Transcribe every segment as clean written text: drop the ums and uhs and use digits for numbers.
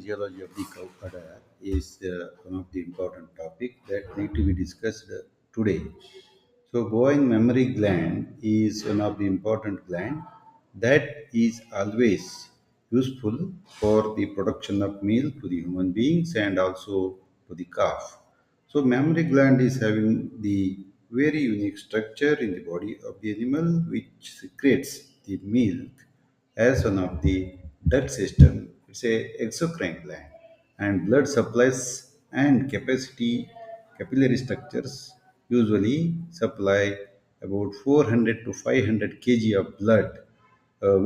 physiology of the cow udder is one of the important topic that need to be discussed today. So, bovine mammary gland is one of the important gland that is always useful for the production of milk to the human beings and also to the calf. So, mammary gland is having the very unique structure in the body of the animal which secretes the milk as one of the duct system. It's a exocrine gland and blood supplies and capacity capillary structures usually supply about 400 to 500 kg of blood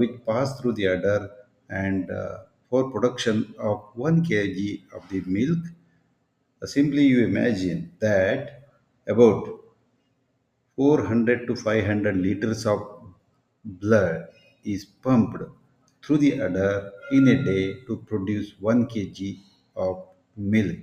which pass through the udder and for production of 1 kg of the milk. Simply you imagine that about 400 to 500 liters of blood is pumped through the udder in a day to produce 1 kg of milk.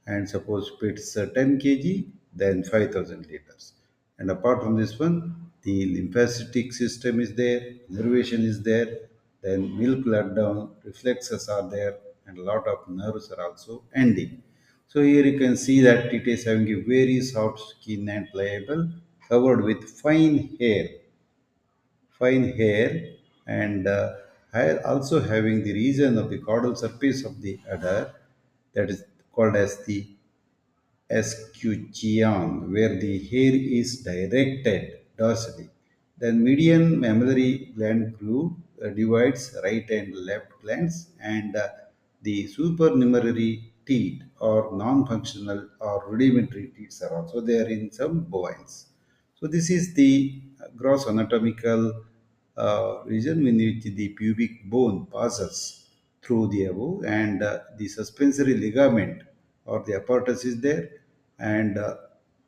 And suppose if it's 10 kg, then 5,000 liters. And apart from this one, the lymphatic system is there, innervation is there, then milk let down, reflexes are there, and a lot of nerves are also ending. So here you can see that it is having a very soft skin and pliable, covered with fine hair, and hair also having the region of the caudal surface of the udder that is called as the escutcheon, where the hair is directed dorsally. Then median mammillary gland groove divides right and left glands, and the supernumerary teeth or non-functional or rudimentary teeth are also there in some bovines. So this is the gross anatomical region in which the pubic bone passes through the above, and the suspensory ligament or the apparatus is there, and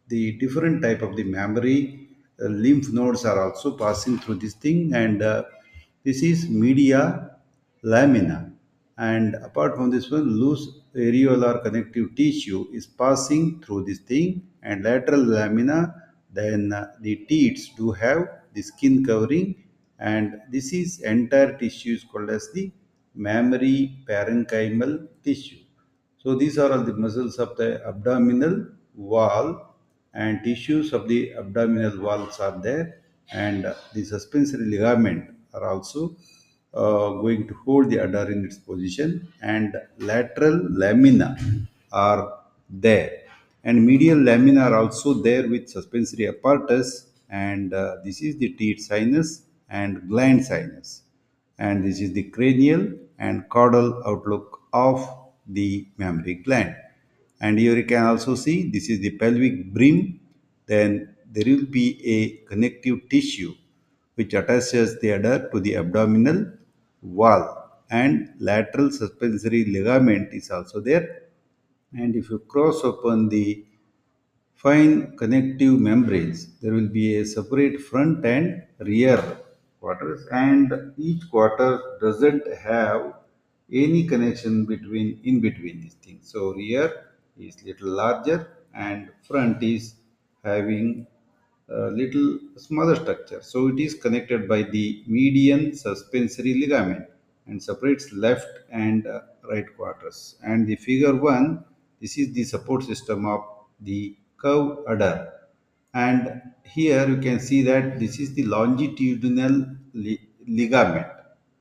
the different type of the mammary lymph nodes are also passing through this thing, and this is media lamina. And apart from this one, loose areolar connective tissue is passing through this thing, and lateral lamina, then the teats do have the skin covering, and this is entire tissue is called as the mammary parenchymal tissue. So these are all the muscles of the abdominal wall, and tissues of the abdominal walls are there, and the suspensory ligament are also going to hold the udder in its position, and lateral lamina are there, and medial lamina are also there with suspensory apparatus, and this is the teat sinus and gland sinus, and this is the cranial and caudal outlook of the mammary gland. And here you can also see this is the pelvic brim. Then there will be a connective tissue which attaches the udder to the abdominal wall, and lateral suspensory ligament is also there. And if you cross open the fine connective membranes, there will be a separate front and rear quarters, and each quarter doesn't have any connection between these things. So rear is little larger and front is having a little smaller structure. So it is connected by the median suspensory ligament and separates left and right quarters. And the figure 1, this is the support system of the curve udder. And here you can see that this is the longitudinal ligament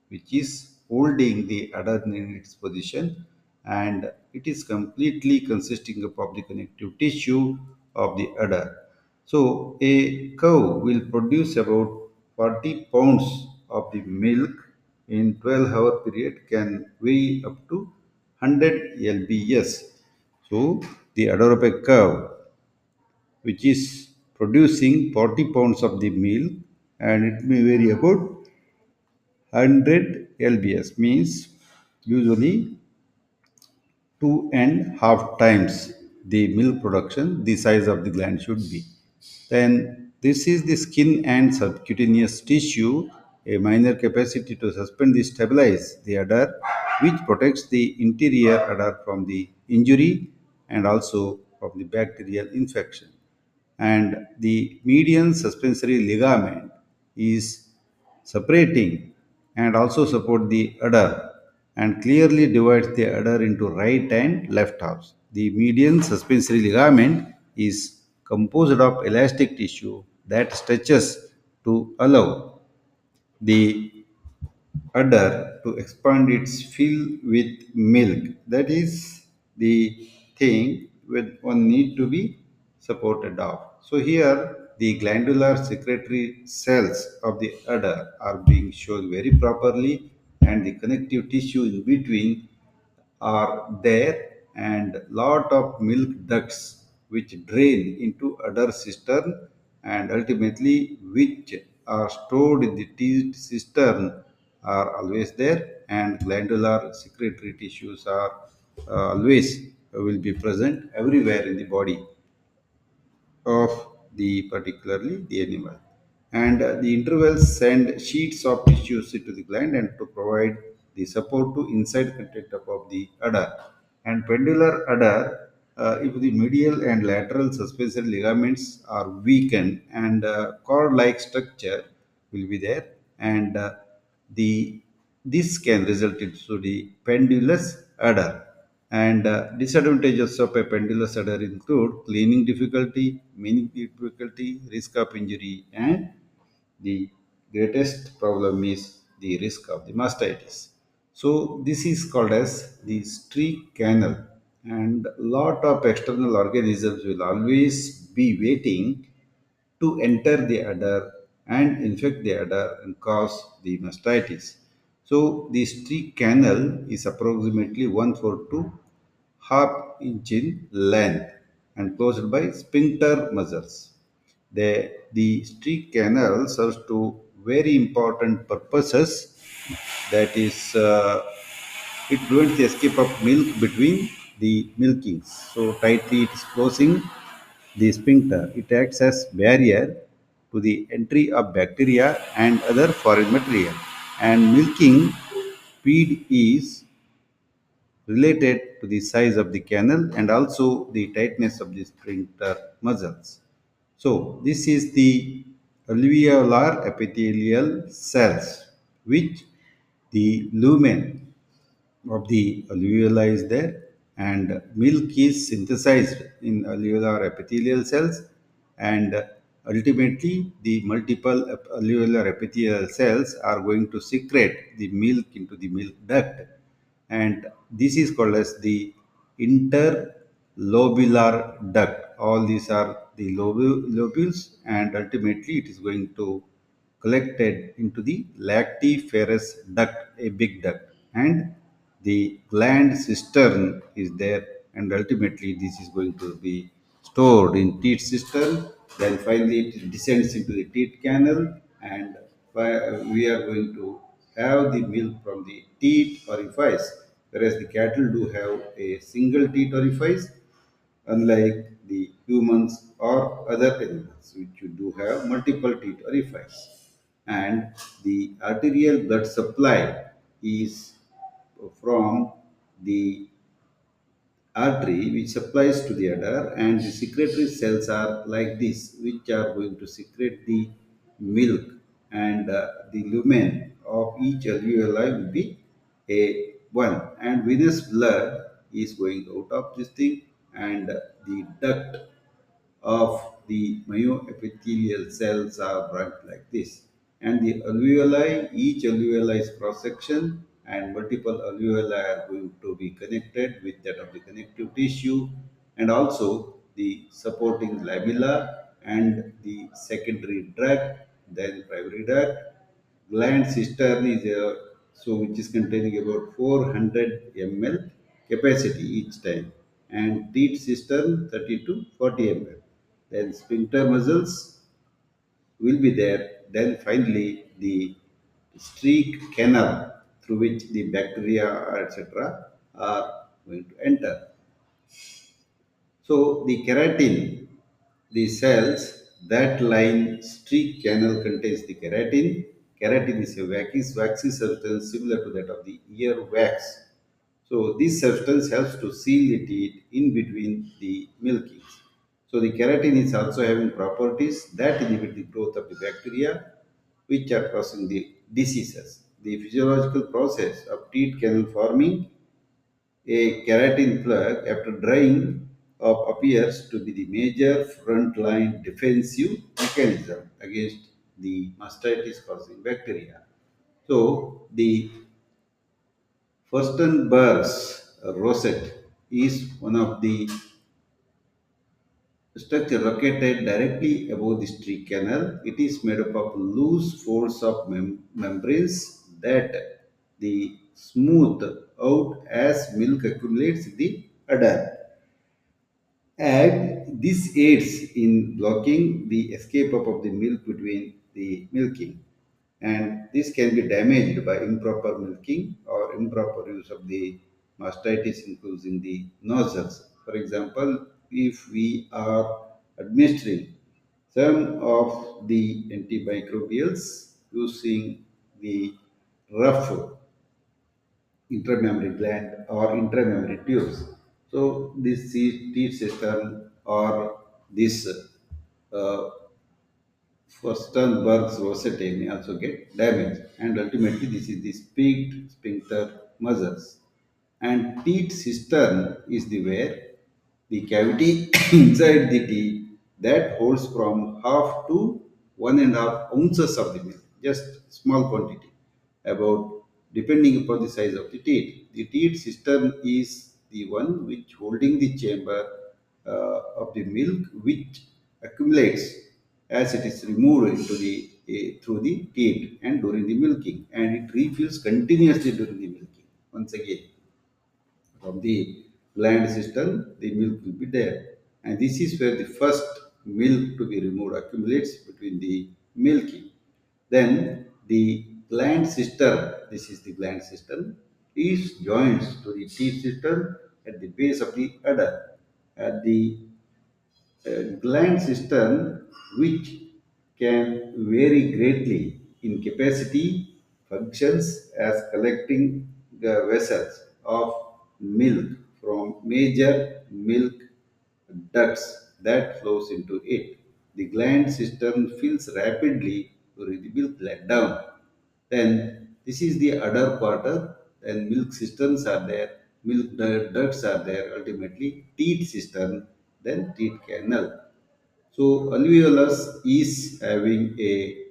which is holding the udder in its position, and it is completely consisting of the connective tissue of the udder. So a cow will produce about 40 pounds of the milk in 12-hour period, can weigh up to 100 lbs. So the udder of a cow which is producing 40 pounds of the milk, and it may vary about 100 lbs, means usually 2.5 times the milk production the size of the gland should be. Then this is the skin and subcutaneous tissue, a minor capacity to suspend the stabilize the udder, which protects the interior udder from the injury and also from the bacterial infection. And the median suspensory ligament is separating and also support the udder, and clearly divides the udder into right and left halves. The median suspensory ligament is composed of elastic tissue that stretches to allow the udder to expand its fill with milk. That is the thing when one need to be supported of. So here the glandular secretory cells of the udder are being shown very properly, and the connective tissue in between are there, and lot of milk ducts which drain into udder cistern, and ultimately which are stored in the teat cistern are always there, and glandular secretory tissues are always will be present everywhere in the body of the particularly the animal. And the intervals send sheets of tissues into the gland and to provide the support to inside content of the udder. And pendular udder, if the medial and lateral suspensory ligaments are weakened, and cord-like structure will be there, and the this can result into the pendulous udder. And disadvantages of a pendulous udder include cleaning difficulty, meaning difficulty, risk of injury, and the greatest problem is the risk of the mastitis. So this is called as the streak canal, and lot of external organisms will always be waiting to enter the udder and infect the udder and cause the mastitis. So the streak canal is approximately 1/4 to half inch in length and closed by sphincter muscles. The streak canal serves to very important purposes. That is, it prevents the escape of milk between the milkings. So tightly it is closing the sphincter. It acts as barrier to the entry of bacteria and other foreign material. And milking speed is related to the size of the canal and also the tightness of the sphincter muscles. So this is the alveolar epithelial cells, which the lumen of the alveoli is there, and milk is synthesized in alveolar epithelial cells, and ultimately the multiple alveolar epithelial cells are going to secrete the milk into the milk duct, and this is called as the interlobular duct. All these are the lobules, and ultimately it is going to collected into the lactiferous duct, a big duct, and the gland cistern is there, and ultimately this is going to be stored in teat cistern. Then finally it descends into the teat canal, and we are going to have the milk from the teat orifice, whereas the cattle do have a single teat orifice, unlike the humans or other animals which do have multiple teeth orifice. And the arterial blood supply is from the artery which supplies to the udder, and the secretory cells are like this, which are going to secrete the milk, and the lumen of each alveoli will be a one, and venous blood is going out of this thing, and the duct of the myoepithelial cells are branched like this. And the alveoli, each alveoli is cross section, and multiple alveoli are going to be connected with that of the connective tissue, and also the supporting lamella and the secondary duct, then primary duct. Gland cistern is which is containing about 400 ml capacity each time, and teat cistern 30 to 40 ml. Then sphincter muscles will be there. Then finally the streak canal through which the bacteria etc. are going to enter. So the keratin, the cells that line streak canal contains the keratin. Keratin is a waxy substance similar to that of the ear wax. So this substance helps to seal the teeth in between the milkings. So the keratin is also having properties that inhibit the growth of the bacteria which are causing the diseases. the physiological process of teat canal forming. A keratin plug, after drying up, appears to be the major frontline defensive mechanism against the mastitis causing bacteria. So, the Furstenberg's rosette is one of the structure located directly above the streak canal. It is made up of loose folds of membranes that the smooth out as milk accumulates in the udder, and this aids in blocking the escape up of the milk between the milking, and this can be damaged by improper milking or improper use of the mastitis including the nozzles. For example, if we are administering some of the antimicrobials using the rough intramammary gland or intramammary tubes. So this teat system or this Furstenberg's rosette may also get damaged, and ultimately this is the peaked sphincter muscles. And teat cistern is the where the cavity inside the teeth that holds from half to 1.5 ounces of the milk, just small quantity, about depending upon the size of the teeth. The teat cistern is the one which holding the chamber of the milk, which accumulates as it is removed into the through the teat and during the milking, and it refills continuously during the milking. Once again, from the gland system, the milk will be there. And this is where the first milk to be removed accumulates between the milking. Then the gland system, this is the gland system, is joins to the teeth system at the base of the udder. At the gland system, which can vary greatly in capacity, functions as collecting the vessels of milk from major milk ducts that flows into it. The gland system fills rapidly during the milk letdown. Then this is the udder quarter, and milk cisterns are there, milk ducts are there, ultimately teat cistern, then teat canal. So alveolus is having a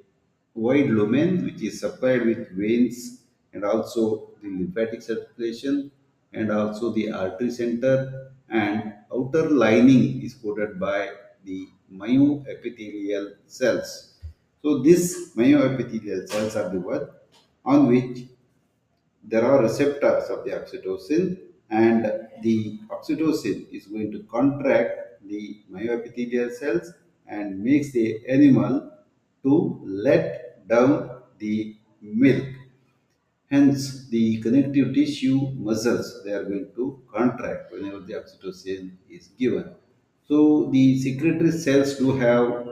wide lumen which is supplied with veins and also the lymphatic circulation and also the artery center, and outer lining is coated by the myoepithelial cells. So these myoepithelial cells are the one on which there are receptors of the oxytocin, and the oxytocin is going to contract the myoepithelial cells and makes the animal to let down the milk. Hence, the connective tissue muscles they are going to contract whenever the oxytocin is given. So, the secretory cells do have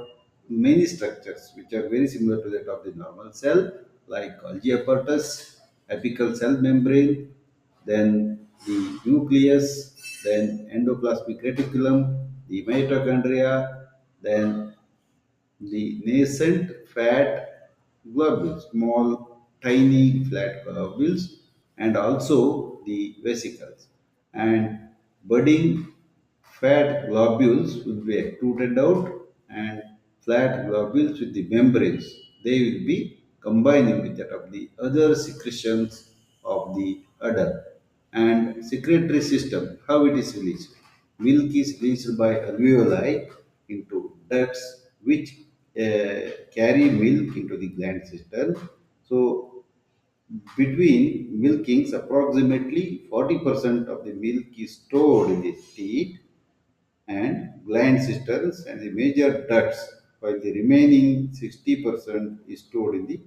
many structures which are very similar to that of the normal cell, like Golgi apparatus, apical cell membrane, then the nucleus, then endoplasmic reticulum, the mitochondria, then the nascent fat globules, small, tiny flat globules, and also the vesicles. And budding fat globules will be extruded out, and flat globules with the membranes, they will be combining with that of the other secretions of the udder. And secretory system, how it is released? Milk is released by alveoli into ducts which carry milk into the gland system. So between milkings, approximately 40% of the milk is stored in the teat and gland cisterns and the major ducts, while the remaining 60% is stored in the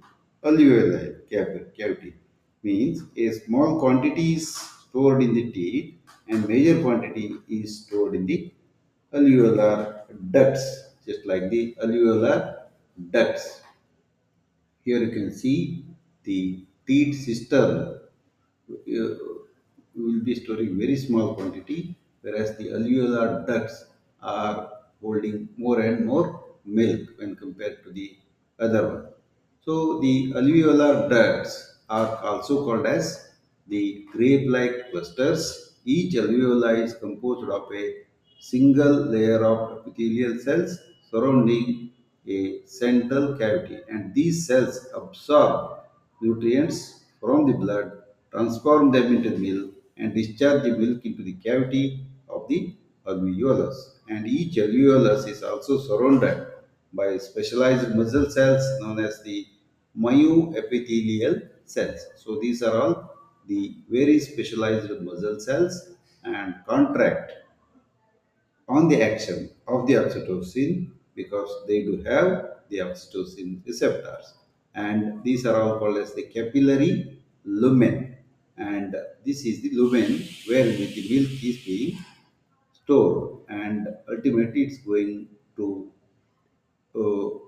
alveoli cavity. Means a small quantity is stored in the teeth and major quantity is stored in the alveolar ducts, just like the alveolar ducts. Here you can see the teat cistern will be storing very small quantity, whereas the alveolar ducts are holding more and more milk when compared to the other one. So the alveolar ducts are also called as the grape-like clusters. Each alveoli is composed of a single layer of epithelial cells surrounding a central cavity, and these cells absorb nutrients from the blood, transform them into milk, and discharge the milk into the cavity of the alveolus. And each alveolus is also surrounded by specialized muscle cells known as the myoepithelial cells. So these are all the very specialized muscle cells and contract on the action of the oxytocin because they do have the oxytocin receptors. And these are all called as the capillary lumen. And this is the lumen where the milk is being stored, and ultimately it's going to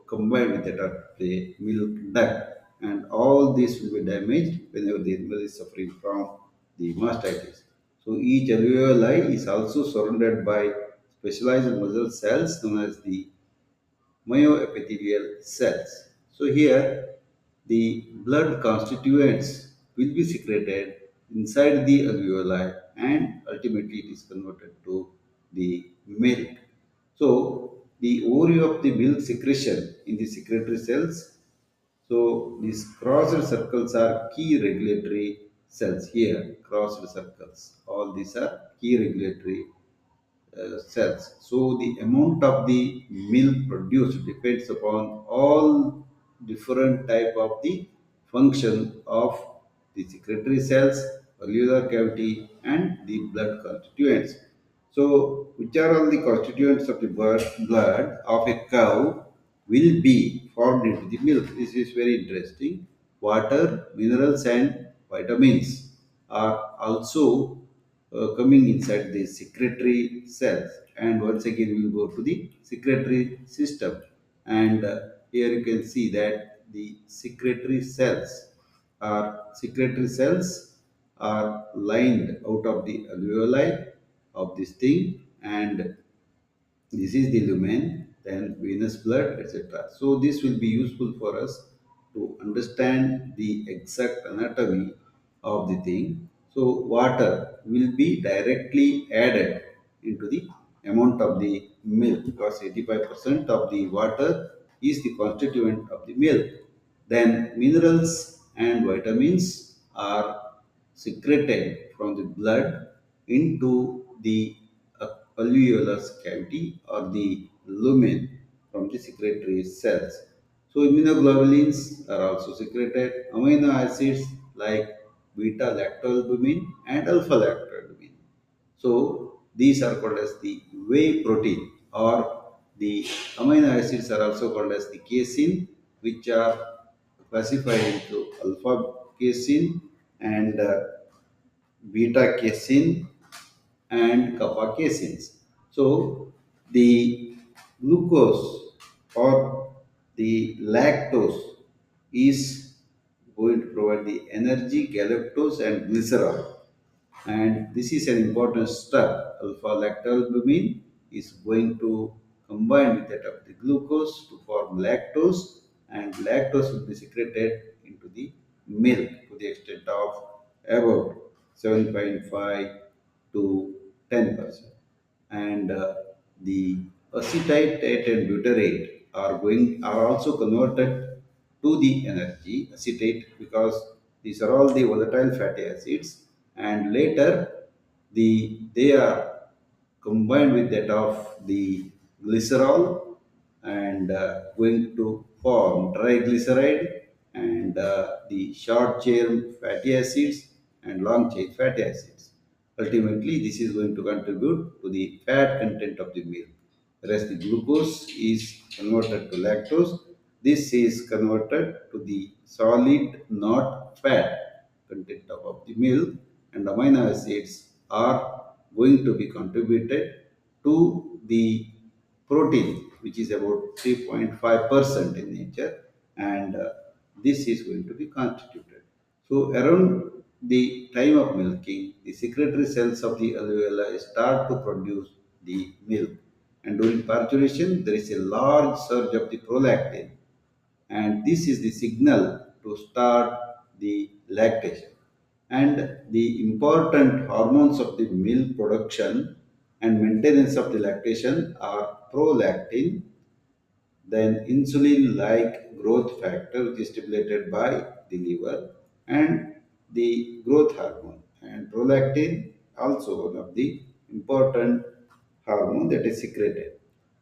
combined with that of the milk duct, and all this will be damaged whenever the animal is suffering from the mastitis. So each alveoli is also surrounded by specialized muscle cells known as the myoepithelial cells. So here the blood constituents will be secreted inside the alveoli, and ultimately it is converted to the milk. So the overview of the milk secretion in the secretory cells. So these crossed circles are key regulatory cells here, crossed circles. All these are key regulatory cells. So the amount of the milk produced depends upon all different type of the function of the secretory cells, alveolar cavity, and the blood constituents. So, which are all the constituents of the blood of a cow will be formed into the milk? This is very interesting. Water, minerals, and vitamins are also coming inside the secretory cells. And once again we will go to the secretory system, and here you can see that the secretory cells are lined out of the alveoli of this thing, and this is the lumen, then venous blood, etc. So this will be useful for us to understand the exact anatomy of the thing. So water will be directly added into the amount of the milk because 85% of the water is the constituent of the milk. Then minerals and vitamins are secreted from the blood into the alveolar cavity or the lumen from the secretory cells. So immunoglobulins are also secreted. Amino acids like beta lactoalbumin and alpha lactoalbumin. So these are called as the whey protein, or the amino acids are also called as the casein, which are classified into alpha casein and beta casein and kappa caseins. So the glucose or the lactose is going to provide the energy, galactose and glycerol, and this is an important step. Alpha lactalbumin is going to combine with that of the glucose to form lactose, and lactose will be secreted into the milk to the extent of about 7.5 to 10%. And the acetate and butyrate are also converted to the energy acetate because these are all the volatile fatty acids, and later they are combined with that of the glycerol and going to form triglyceride and the short chain fatty acids and long chain fatty acids. Ultimately, this is going to contribute to the fat content of the milk. Whereas the glucose is converted to lactose, this is converted to the solid, not fat content of the milk, and amino acids are going to be contributed to the protein, which is about 3.5% in nature, and this is going to be constituted. So around the time of milking, the secretory cells of the alveoli start to produce the milk, and during parturition, there is a large surge of the prolactin, and this is the signal to start the lactation. And the important hormones of the milk production and maintenance of the lactation are prolactin, then insulin like growth factor, which is stimulated by the liver, and the growth hormone. And prolactin, also one of the important hormone that is secreted.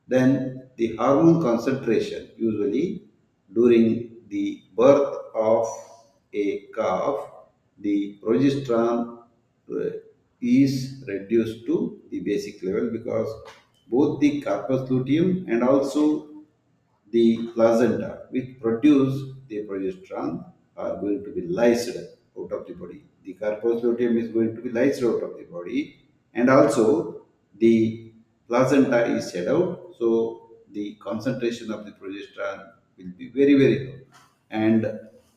Then the hormone concentration, usually during the birth of a calf, the progesterone is reduced to the basic level because both the corpus luteum and also the placenta, which produce the progesterone, are going to be lysed out of the body. The corpus luteum is going to be lysed out of the body, and also the placenta is shed out. So the concentration of the progesterone will be very, very low. And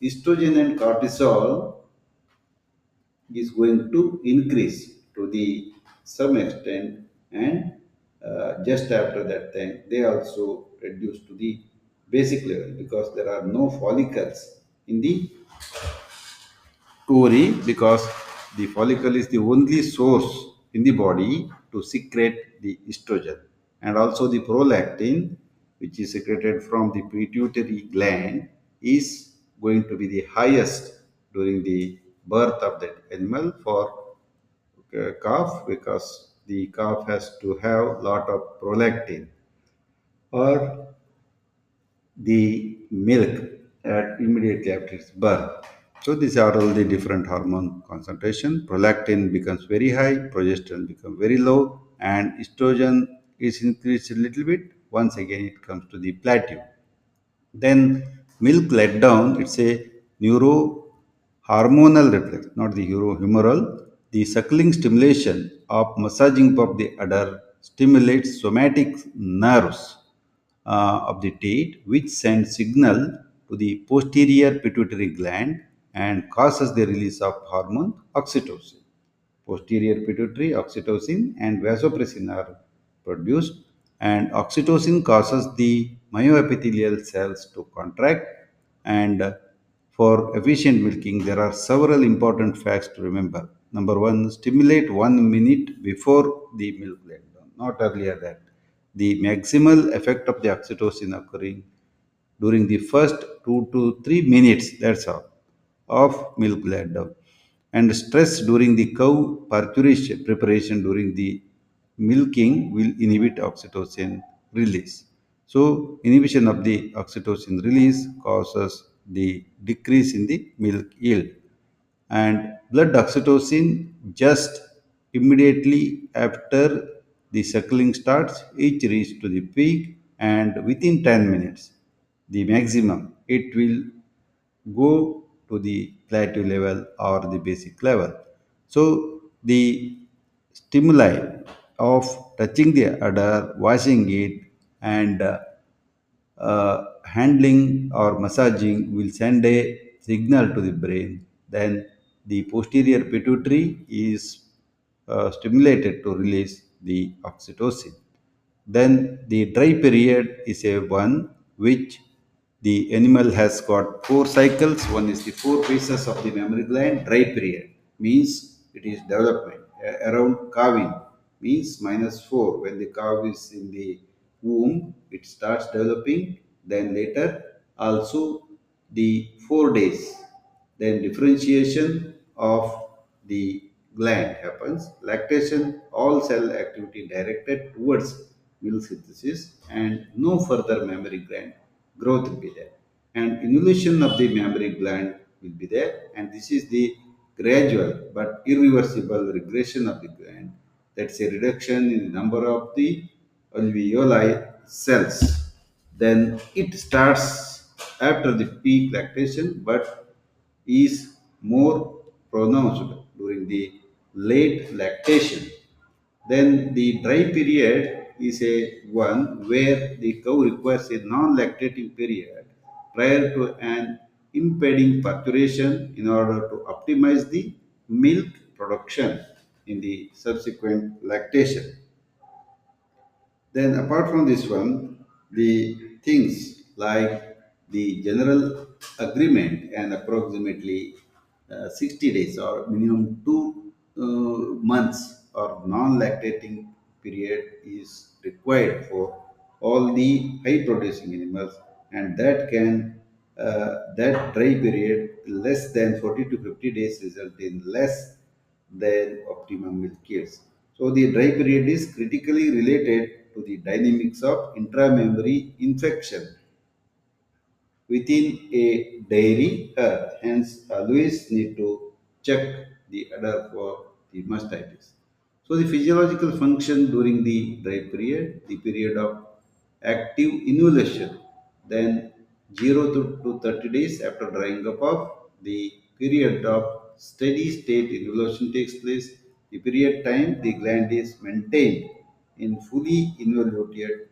estrogen and cortisol is going to increase to the some extent, and just after that time they also reduce to the basic level because there are no follicles in the ovary, because the follicle is the only source in the body to secrete the estrogen. And also the prolactin, which is secreted from the pituitary gland, is going to be the highest during the birth of that animal for calf, because the calf has to have lot of prolactin or the milk at immediately after its birth. So these are all the different hormone concentration. Prolactin becomes very high, progesterone becomes very low, and estrogen is increased a little bit. Once again, it comes to the plateau. Then milk let down, it's a neurohormonal reflex, not the humoral. The suckling stimulation of massaging of the udder stimulates somatic nerves of the teat, which send signal to the posterior pituitary gland and causes the release of hormone oxytocin. Posterior pituitary, oxytocin, and vasopressin are produced, and oxytocin causes the myoepithelial cells to contract. And for efficient milking, there are several important facts to remember. Number one, stimulate 1 minute before the milk letdown, not earlier that. The maximal effect of the oxytocin occurring during the first 2 to 3 minutes, that's all, of milk letdown. And stress during the cow parturition preparation during the milking will inhibit oxytocin release. So inhibition of the oxytocin release causes the decrease in the milk yield. And blood oxytocin just immediately after the suckling starts, each reach to the peak, and within 10 minutes the maximum it will go to the plateau level or the basic level. So the stimuli of touching the udder, washing it, and handling or massaging will send a signal to the brain. Then the posterior pituitary is stimulated to release the oxytocin. Then the dry period is a one which the animal has got four cycles. One is the four phases of the mammary gland. Dry period means it is development. Around calving means -4. When the calf is in the womb, it starts developing. Then later also the 4 days. Then differentiation of the gland happens. Lactation, all cell activity directed towards milk synthesis, and no further mammary gland growth will be there. And involution of the mammary gland will be there, and this is the gradual but irreversible regression of the gland. That's a reduction in the number of the alveoli cells. Then it starts after the peak lactation, but is more pronounced during the late lactation. Then the dry period is a one where the cow requires a non-lactating period prior to an impeding parturition in order to optimize the milk production in the subsequent lactation. Then apart from this one, the things like the general agreement and approximately 60 days or minimum 2 months or non-lactating period is required for all the high producing animals, and that dry period less than 40 to 50 days result in less than optimum milk yields. So the dry period is critically related to the dynamics of intramammary infection within a dairy herd. Hence, always need to check the udder for the mastitis. So, the physiological function during the dry period, the period of active inhalation, then 0 to 30 days after drying up of the period of steady state inhalation takes place. The period time the gland is maintained in fully involuted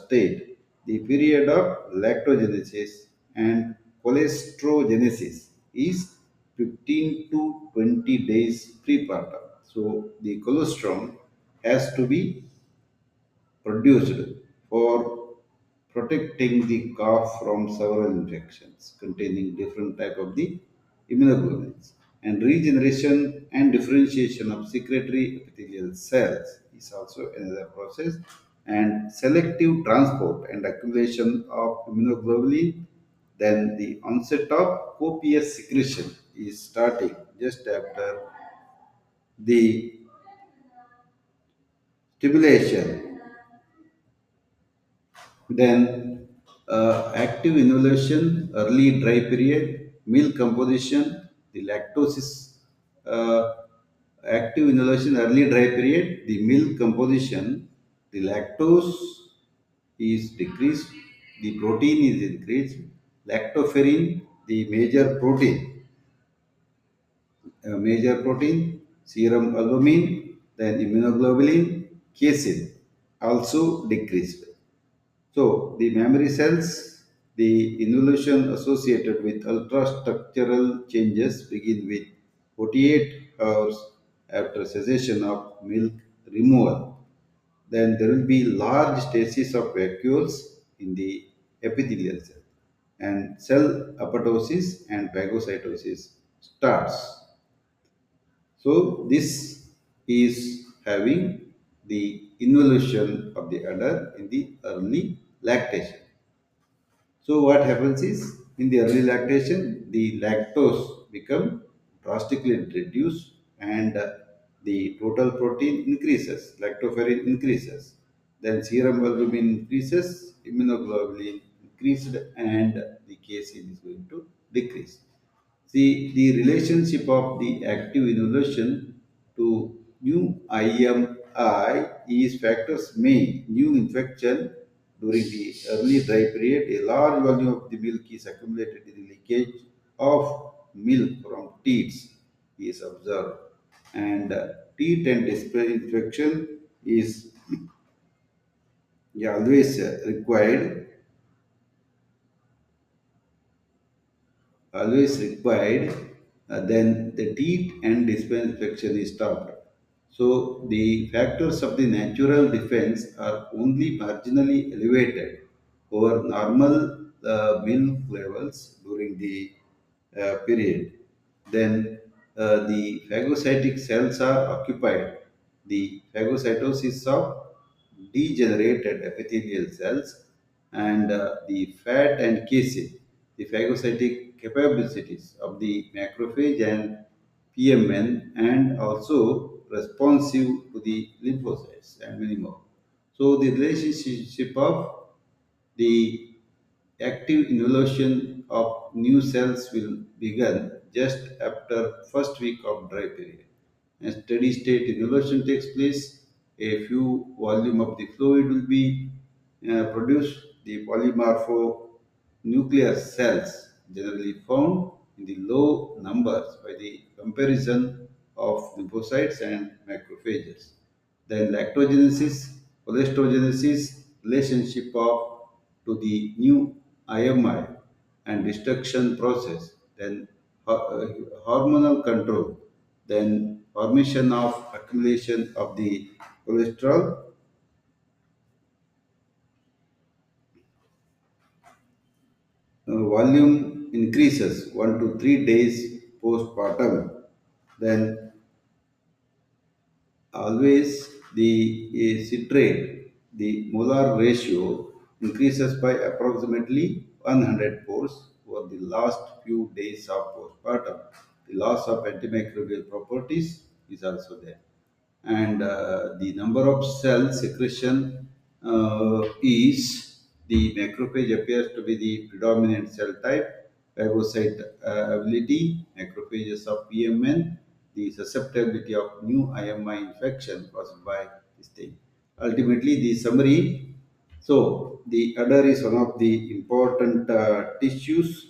state. The period of lactogenesis and cholestrogenesis is 15 to 20 days prepartum. So the colostrum has to be produced for protecting the calf from several infections containing different type of the immunoglobulins, and regeneration and differentiation of secretory epithelial cells is also another process, and selective transport and accumulation of immunoglobulin. Then the onset of copious secretion is starting just after the stimulation. Then active inhalation, early dry period, milk composition, the lactose is active inhalation, early dry period, the milk composition, the lactose is decreased, the protein is increased, lactoferrin, the major protein, serum albumin, then immunoglobulin, casein also decreased. So the memory cells, the involution associated with ultrastructural changes begin with 48 hours after cessation of milk removal. Then there will be large stasis of vacuoles in the epithelial cell, and cell apoptosis and phagocytosis starts. So this is having the involution of the udder in the early lactation. So what happens is in the early lactation, the lactose become drastically reduced, and the total protein increases, lactoferrin increases, then serum albumin increases, immunoglobulin increased, and the casein is going to decrease. See, the relationship of the active inhalation to new IMI is factors may new infection during the early dry period. A large volume of the milk is accumulated in the leakage of milk from teats is observed, and teat and display infection is always required, then the teeth and display infection is stopped. So the factors of the natural defense are only marginally elevated over normal milk levels during the period. Then the phagocytic cells are occupied. The phagocytosis of degenerated epithelial cells, and the fat and casein, the phagocytic capabilities of the macrophage and PMN, and also responsive to the lymphocytes and many more. So the relationship of the active involution of new cells will begin just after first week of dry period. A steady state involution takes place. A few volume of the fluid will be produced. The polymorphonuclear cells generally found in the low numbers by the comparison of lymphocytes and macrophages. Then lactogenesis, cholestrogenesis, relationship of to the new IMI and destruction process, then hormonal control, then formation of accumulation of the cholesterol, volume increases 1 to 3 days postpartum. Then always the citrate, the molar ratio increases by approximately 100 pores over the last few days of postpartum. The loss of antimicrobial properties is also there. And the number of cell secretion is the macrophage appears to be the predominant cell type, phagocyte ability, macrophages of PMN, the susceptibility of new IMI infection caused by this thing. Ultimately, the summary, so the udder is one of the important tissues.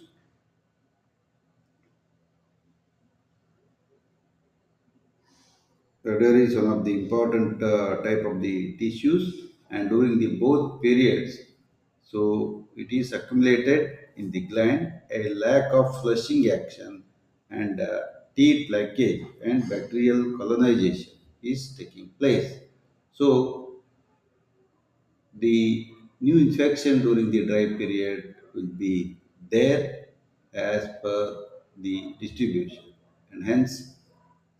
Udder is one of the important type of the tissues, and during the both periods, so it is accumulated in the gland a lack of flushing action and teeth leakage and bacterial colonization is taking place. So the new infection during the dry period will be there as per the distribution, and hence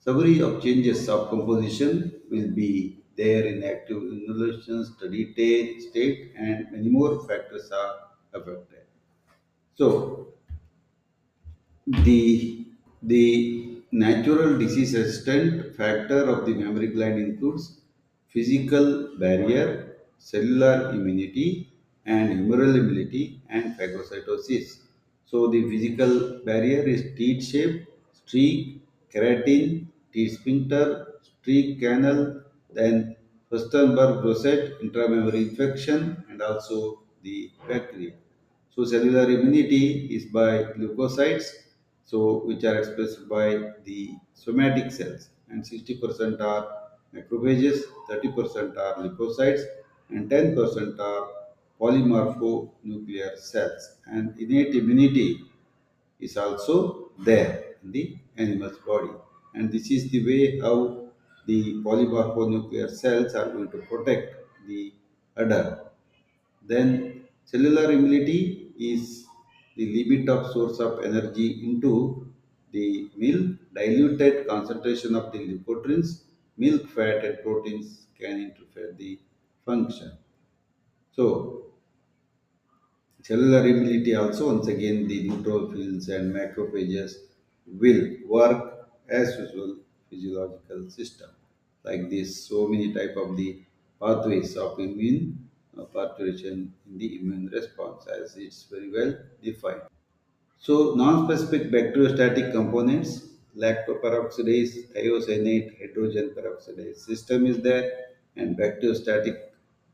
summary of changes of composition will be there in active inhalation, steady state, and many more factors are affected. So, the natural disease resistant factor of the mammary gland includes physical barrier, cellular immunity, and humoral immunity and phagocytosis. So the physical barrier is teat shape, streak, keratin, teat sphincter, streak canal, then Furstenberg rosette, intramammary infection, and also the bacteria. So cellular immunity is by leukocytes, so which are expressed by the somatic cells, and 60% are macrophages, 30% are leukocytes, and 10% are polymorphonuclear cells. And innate immunity is also there in the animal's body, and this is the way how the polymorphonuclear cells are going to protect the udder. Then cellular immunity is the limit of source of energy into the milk. Diluted concentration of the leukotrienes, milk, fat, and proteins can interfere the function. So cellular immunity also, once again, the neutrophils and macrophages will work as usual physiological system. Like this, so many type of the pathways of immune parturition in the immune response as it's very well defined. So non-specific bacteriostatic components, lactoperoxidase, thiocyanate, hydrogen peroxidase system is there, and bacteriostatic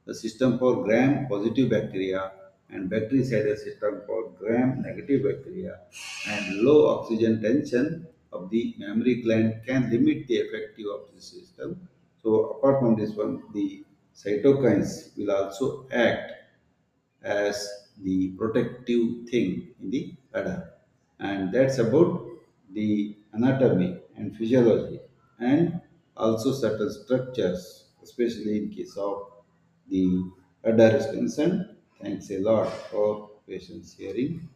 the system for gram-positive bacteria and bactericidal system for gram-negative bacteria, and low oxygen tension of the mammary gland can limit the effective of the system. So apart from this one, the cytokines will also act as the protective thing in the udder. And that's about the anatomy and physiology and also certain structures, especially in case of the udder is concerned. Thanks a lot for patience hearing.